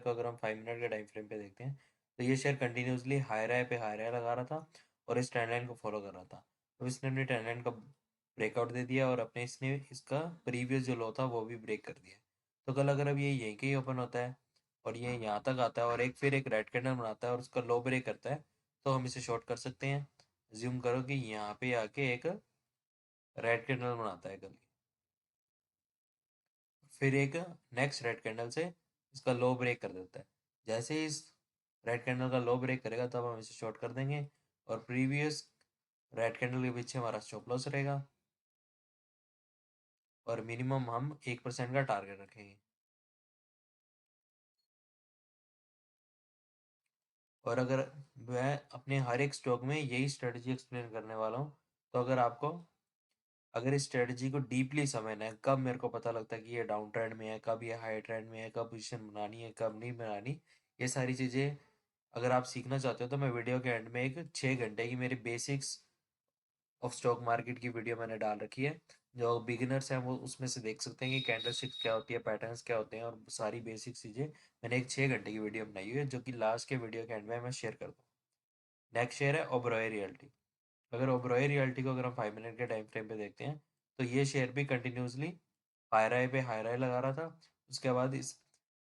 को अगर हम 5 मिनट के टाइम फ्रेम पे देखते हैं तो ये शेयर कंटिन्यूसली हाई राय लगा रहा था और इस ट्रेंड लाइन को फॉलो कर रहा था। तो इसने अपनी ट्रेंड लाइन का ब्रेकआउट दे दिया और अपने इसने इसका प्रीवियस जो लो था वो भी ब्रेक कर दिया। तो कल अगर अब ये यहीं के ही ओपन होता है और ये यहाँ तक आता है और फिर एक रेड कैंडल बनाता है और उसका लो ब्रेक करता है तो हम इसे शॉर्ट कर सकते हैं। ज्यूम करो कि यहाँ पे आके एक रेड कैंडल बनाता है कल, फिर एक नेक्स्ट रेड कैंडल से इसका लो ब्रेक कर देता है। जैसे ही इस रेड कैंडल का लो ब्रेक करेगा तब हम इसे शॉर्ट कर देंगे और प्रीवियस रेड कैंडल के पीछे हमारा स्टॉप लॉस रहेगा और मिनिमम हम 1% का टारगेट रखेंगे। और अगर मैं अपने हर एक स्टॉक में यही स्ट्रेटजी एक्सप्लेन करने वाला हूँ, तो अगर इस स्ट्रेटजी को डीपली समझना है, कब मेरे को पता लगता है कि ये डाउन ट्रेंड में है, कब ये हाई ट्रेंड में है, कब पोजीशन बनानी है, कब नहीं बनानी, ये सारी चीज़ें अगर आप सीखना चाहते हो तो मैं वीडियो के एंड में एक 6 घंटे की मेरी बेसिक्स ऑफ स्टॉक मार्केट की वीडियो मैंने डाल रखी है। जो बिगिनर्स हैं वो उसमें से देख सकते हैं कि कैंडलस्टिक्स क्या होती है, पैटर्न्स क्या होते हैं और सारी बेसिक चीज़ें मैंने एक 6 घंटे की वीडियो बनाई हुई है जो कि लास्ट के वीडियो के एंड में मैं शेयर कर दूँ। नेक्स्ट शेयर है ओबरॉय रियल्टी। अगर ओबरॉय रियल्टी को अगर हम 5 मिनट के टाइम फ्रेम पे देखते हैं तो ये शेयर भी कंटिन्यूसली हाई राय लगा रहा था। उसके बाद इस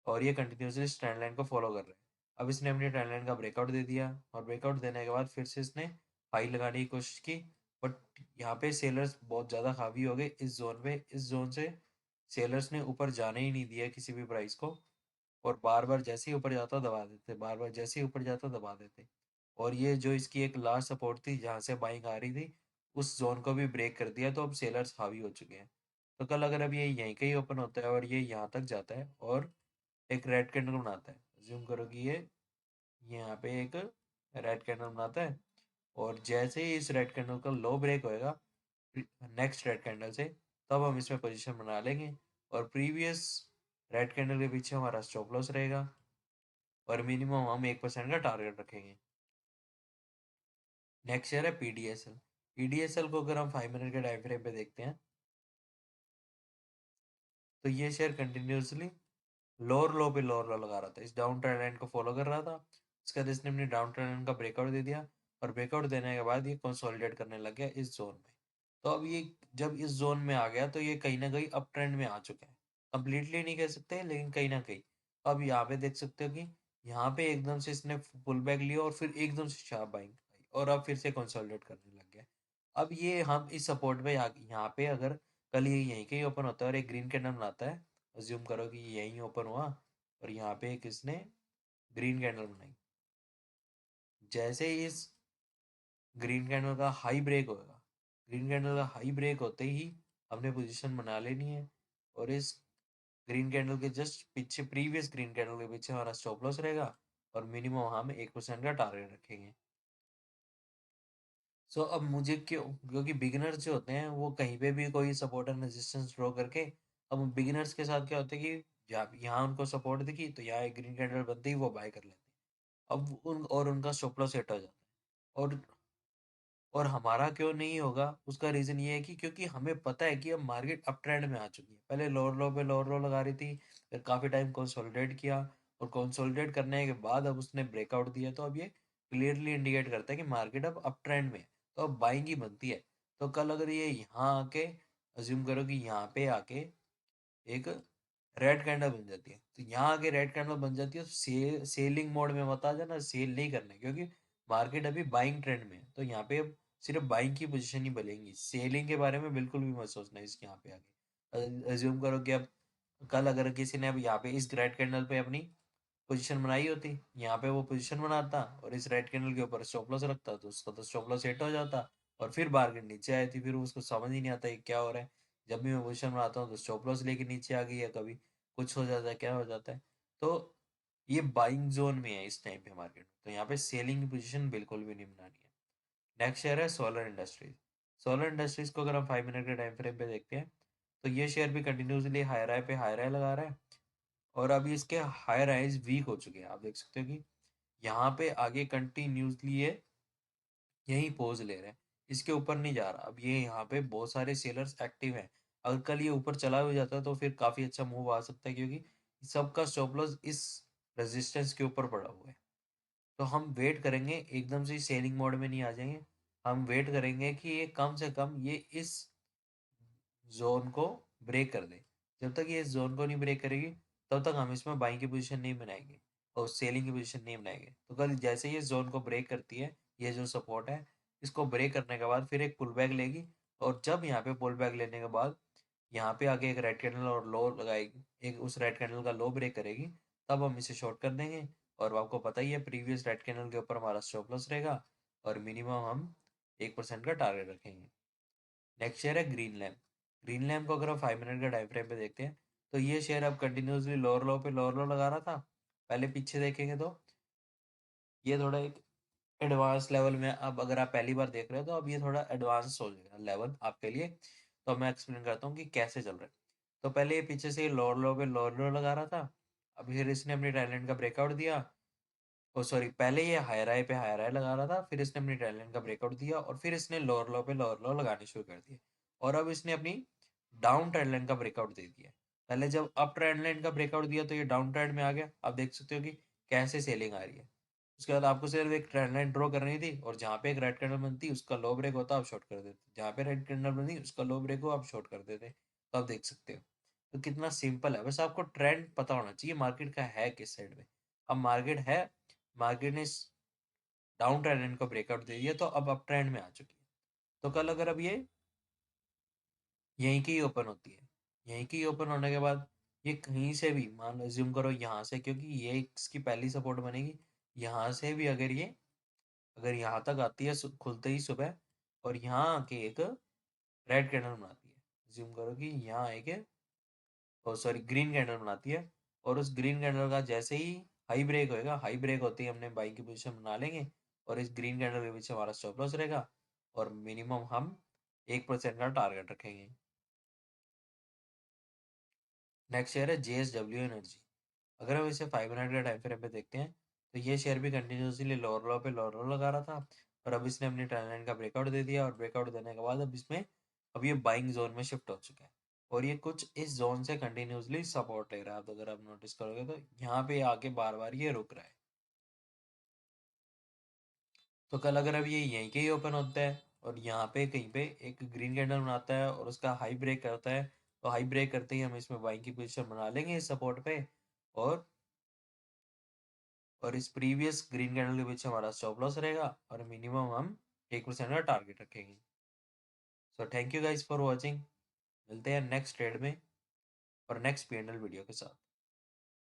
और ये कंटिन्यूसली इस ट्रेंड लाइन को फॉलो कर रहे हैं। अब इसने अपनी ट्रेंड लाइन का ब्रेकआउट दे दिया और ब्रेकआउट देने के बाद फिर से इसने हाई लगाने की कोशिश की, बट यहाँ पे सेलर्स बहुत ज़्यादा हावी हो गए इस जोन पे। इस जोन से सेलर्स ने ऊपर जाने ही नहीं दिया किसी भी प्राइस को और बार बार जैसे ही ऊपर जाता दबा देते, बार बार जैसे ही ऊपर जाता दबा देते। और ये जो इसकी एक लास्ट सपोर्ट थी जहाँ से बाइंग आ रही थी उस जोन को भी ब्रेक कर दिया, तो अब सेलर्स हावी हो चुके हैं। तो कल अगर अब ये यहीं का ही ओपन होता है और ये यहाँ तक जाता है और एक रेड कैंडल बनाता है, जूम करो कि ये यहाँ पे एक रेड कैंडल बनाता है और जैसे ही इस रेड कैंडल का लो ब्रेक होएगा नेक्स्ट रेड कैंडल से, तब हम इसमें पोजीशन बना लेंगे और प्रीवियस रेड कैंडल के पीछे हमारा स्टॉप लॉस रहेगा और मिनिमम हम 1% का टारगेट रखेंगे। नेक्स्ट शेयर है पीडीएसएल। पीडीएसएल को अगर हम 5 मिनट के टाइम फ्रेम पे देखते हैं तो ये शेयर कंटिन्यूसली लोअर लो लगा रहा था, इस डाउन ट्रेंड लाइन को फॉलो कर रहा था। इसके बाद इसने अपनी डाउन ट्रेंड लाइन का ब्रेकआउट दे दिया और ब्रेकआउट देने के बाद ये कंसोलिडेट करने लग गया इस जोन में। तो अब ये जब इस जोन में आ गया तो ये कहीं ना कहीं अप ट्रेंड में आ चुका है। कंप्लीटली नहीं कह सकते लेकिन कहीं ना कहीं। तो अब यहाँ पे देख सकते हो कि यहाँ पे एकदम से इसने पुल बैक लिया और फिर एकदम से शार्प बाइंग आई और अब फिर से कंसोलिडेट करने लग गया। अब ये हम इस सपोर्ट पे यहाँ पे अगर कल ये यहीं के ही ओपन होता है और एक ग्रीन कैंडल बनाता है, अज्यूम करो कि यहीं ओपन हुआ और यहाँ पे एक इसने ग्रीन कैंडल बनाई, जैसे ही इस ग्रीन कैंडल का हाई ब्रेक होगा, ग्रीन कैंडल का हाई ब्रेक होते ही हमने पोजीशन बना लेनी है और इस ग्रीन कैंडल के जस्ट पीछे प्रीवियस ग्रीन कैंडल के पीछे हमारा स्टॉप लॉस रहेगा और मिनिमम हम 1% का टारगेट रखेंगे। सो अब मुझे क्यों, क्योंकि बिगिनर्स जो होते हैं वो कहीं पे भी कोई सपोर्ट एंड रेजिस्टेंस ड्रॉ करके, अब बिगिनर्स के साथ क्या होता है कि यहाँ उनको सपोर्ट दिखी तो यहाँ एक ग्रीन कैंडल बनती ही वो बाय कर लेते हैं। अब उनका स्टॉप लॉस हिट हो जाता है और हमारा क्यों नहीं होगा उसका रीजन ये है कि क्योंकि हमें पता है कि अब मार्केट अप ट्रेंड में आ चुकी है। पहले लोअर लो पे लोअर लो लगा रही थी, फिर काफी टाइम कंसोलिडेट किया और कंसोलिडेट करने के बाद अब उसने ब्रेकआउट दिया, तो अब ये क्लियरली इंडिकेट करता है कि मार्केट अब ट्रेंड में है, तो अब बाइंग ही बनती है। तो कल अगर ये यहाँ आके अज्यूम करो कि यहाँ पे आके एक रेड कैंडल बन जाती है, तो यहाँ आके रेड कैंडल बन जाती है तो सेलिंग मोड में मत आ जाना, सेल नहीं करना क्योंकि मार्केट अभी बाइंग ट्रेंड में है। तो यहाँ पे अब सिर्फ बाइंग की पोजीशन ही बनेगी, सेलिंग के बारे में बिल्कुल भी मत सोचना इसके यहाँ पे आगे। अज्यूम करो कि अब कल अगर किसी ने अब यहाँ पे इस रेड कैंडल पे अपनी पोजीशन बनाई होती, यहाँ पे वो पोजीशन बनाता और इस रेड कैंडल के ऊपर स्टॉप लॉस रखता तो उसका तो स्टॉप लॉस हिट हो जाता और फिर मार्केट नीचे आई थी, फिर उसको समझ ही नहीं आता ये क्या हो रहा है। जब भी मैं पोजीशन बनाता हूँ तो स्टॉप लॉस लेके नीचे आ गई है, कभी कुछ हो जाता है, क्या हो जाता है। तो ये बाइंग जोन में है इस टाइम पे मार्केट में, तो यहाँ पे सेलिंग की पोजीशन बिल्कुल भी नहीं बनानी है। नेक्स्ट शेयर है सोलर इंडस्ट्रीज। सोलर इंडस्ट्रीज को अगर हम 5 मिनट के टाइम फ्रेम पे देखते हैं तो ये शेयर भी कंटिन्यूसली हाई राय लगा रहा है और अभी इसके हाई राइज वीक हो चुके हैं। आप देख सकते हो कि यहाँ पे आगे कंटिन्यूसली ये यही पोज ले रहे हैं, इसके ऊपर नहीं जा रहा। अब ये यहाँ पे बहुत सारे सेलर्स एक्टिव हैं, अगर कल ये ऊपर चला भी जाता है तो फिर काफी अच्छा मूव आ सकता है क्योंकि सबका स्टॉप लॉस इस रेजिस्टेंस के ऊपर पड़ा हुआ है। तो हम वेट करेंगे, एकदम से सेलिंग मोड में नहीं आ जाएंगे। हम वेट करेंगे कि ये कम से कम ये इस जोन को ब्रेक कर दे। जब तक ये इस जोन को नहीं ब्रेक करेगी तब तक हम इसमें बाइंग की पोजीशन नहीं बनाएंगे और सेलिंग की पोजीशन नहीं बनाएंगे। तो कल जैसे ये जोन को ब्रेक करती है, ये जो सपोर्ट है, इसको ब्रेक करने के बाद फिर एक पुल बैक लेगी। और जब यहाँ पे पुल बैक लेने के बाद यहाँ पे आके एक रेड कैंडल और लो लगाएगी, एक उस रेड कैंडल का लो ब्रेक करेगी, तब हम इसे शॉर्ट कर देंगे। और आपको पता ही है प्रीवियस रेड कैंडल के ऊपर हमारा स्टॉप लॉस रहेगा और मिनिमम हम 1% का टारगेट रखेंगे। नेक्स्ट शेयर है ग्रीन लैम्प। ग्रीन लैम्प को अगर हम 5 मिनट का टाइम फ्रेम पे देखते हैं तो ये शेयर अब कंटिन्यूसली लोअर लो पे लोअर लो लगा रहा था। पहले पीछे देखेंगे तो ये थोड़ा एक एडवांस लेवल में, अब अगर आप पहली बार देख रहे हो तो अब ये थोड़ा एडवांस हो जाएगा लेवल आपके लिए। तो मैं एक्सप्लेन करता हूँ कि कैसे चल रहा है। तो पहले ये पीछे से लोअर लो पे लोअर लो लगा रहा था। अब फिर इसने अपनी ट्रेंड का ब्रेकआउट दिया। ओ सॉरी, पहले ये हायर हाई पे हायर हाई लगा रहा था, फिर इसने अपनी ट्रेंड लाइन का ब्रेकआउट दिया और फिर इसने लोअर लो पे लोअर लो लगाने शुरू कर दिए। और अब इसने अपनी डाउन ट्रेंड लाइन का ब्रेकआउट दे दिया। पहले जब अप ट्रेंड लाइन का ब्रेकआउट दिया तो ये डाउन ट्रेंड में आ गया। आप देख सकते हो कि कैसे सेलिंग आ रही है। उसके बाद आपको सिर्फ एक ट्रेंड लाइन ड्रॉ करनी थी और जहाँ पे एक रेड कैंडल बनती उसका लो ब्रेक होता आप शॉर्ट कर देते, जहाँ पे रेड कैंडल बनती उसका लो ब्रेक हो आप शॉर्ट कर देते। तो आप देख सकते हो तो कितना सिंपल है। बस आपको ट्रेंड पता होना चाहिए मार्केट का है किस साइड में। अब मार्केट है, मार्केट ने डाउन ट्रेंड को ब्रेकआउट दे दिया तो अब अप ट्रेंड में आ चुकी है। तो कल अगर अब ये यहीं की ओपन होती है, यहीं की ओपन होने के बाद ये कहीं से भी मान लो ज्यूम करो यहाँ से, क्योंकि ये इसकी पहली सपोर्ट बनेगी। यहाँ से भी अगर ये अगर यहाँ तक आती है खुलते ही सुबह और यहाँ आके एक रेड कैंडल बनाती है, ज्यूम करो कि यहाँ एक सॉरी ग्रीन कैंडल बनाती है। और उस ग्रीन कैंडल का जैसे ही हाई ब्रेक होएगा, हाई ब्रेक होते ही हमने बाइंग की पोजीशन बना लेंगे और इस ग्रीन कैंडल के पीछे हमारा स्टॉप लॉस रहेगा और मिनिमम हम 1% का टारगेट रखेंगे। नेक्स्ट शेयर है JSW एनर्जी। अगर हम इसे 5 मिनट के टाइम फ्रेम पे देखते हैं तो ये शेयर भी कंटिन्यूसली लोअर लो पे लोअर लो लगा रहा था और अब इसने अपनी ट्रेंड लाइन का ब्रेकआउट दे दिया और ब्रेकआउट देने के बाद अब इसमें अब ये बाइंग जोन में शिफ्ट हो चुका है और ये कुछ इस जोन से कंटिन्यूसली सपोर्ट ले रहा है। तो अगर आप नोटिस करोगे तो यहाँ पे आके बार बार ये रुक रहा है। तो कल अगर अब ये यहीं के ही ओपन होता है और यहाँ पे कहीं पे एक ग्रीन कैंडल बनाता है और उसका हाई ब्रेक करता है, तो हाई ब्रेक करते ही हम इसमें बाइंग की पोजीशन बना लेंगे इस सपोर्ट पे। और इस प्रीवियस ग्रीन कैंडल के पीछे हमारा स्टॉप लॉस रहेगा और मिनिमम हम 1% का टारगेट रखेंगे। So thank you guys for watching. मिलते हैं नेक्स्ट ट्रेड में और नेक्स्ट पीएनएल वीडियो के साथ।